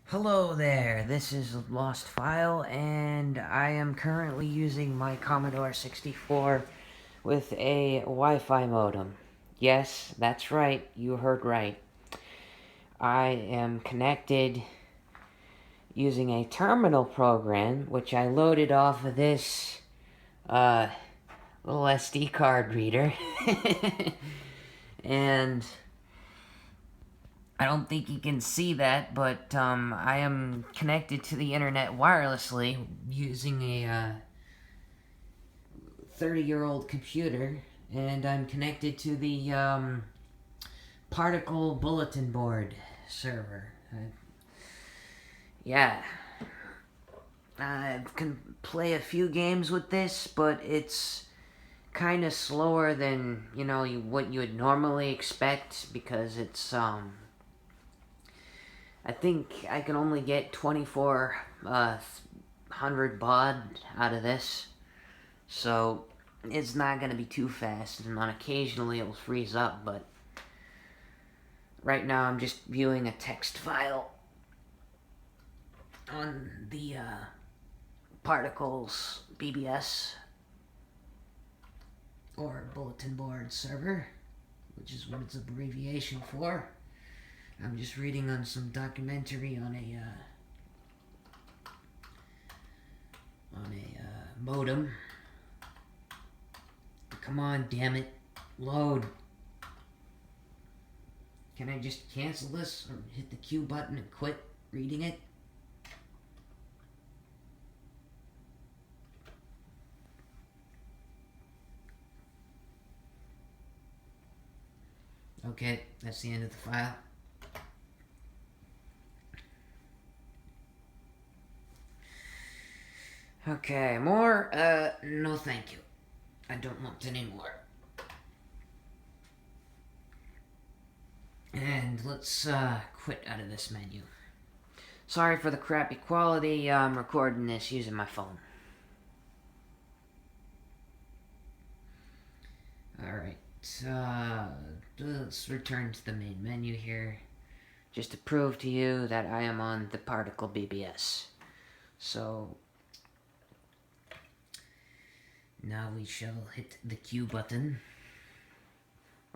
Hello there, this is Lost File, and I am currently using my Commodore 64 with a Wi-Fi modem. Yes, that's right, you heard right. I am connected using a terminal program, which I loaded off of this, little SD card reader. And I don't think you can see that, but I am connected to the internet wirelessly using a 30-year-old computer, and I'm connected to the particle bulletin board server. Yeah, I can play a few games with this, but it's kind of slower than what you would normally expect because it's I think I can only get 2400 baud out of this, so it's not going to be too fast, and on occasionally it'll freeze up, but right now I'm just viewing a text file on the Particles BBS, or Bulletin Board Server, which is what it's abbreviation for. I'm just reading on some documentary on a modem. Come on, damn it. Load. Can I just cancel this or hit the Q button and quit reading it? Okay, that's the end of the file. Okay, more? No thank you. I don't want any more. And let's, quit out of this menu. Sorry for the crappy quality, I'm recording this using my phone. Alright, let's return to the main menu here, just to prove to you that I am on the Particle BBS. So, now we shall hit the Q button,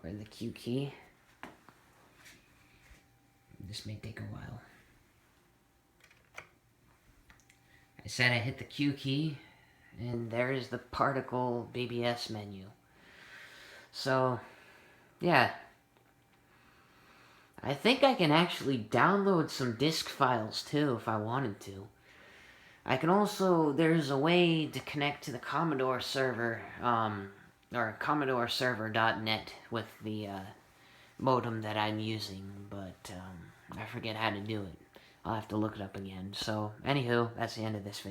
or the Q key. This may take a while. I said I hit the Q key, and there is the Particle BBS menu. So, yeah. I think I can actually download some disk files too if I wanted to. I can also, there's a way to connect to the Commodore server, or CommodoreServer.net with the modem that I'm using, but I forget how to do it. I'll have to look it up again. So, anywho, that's the end of this video.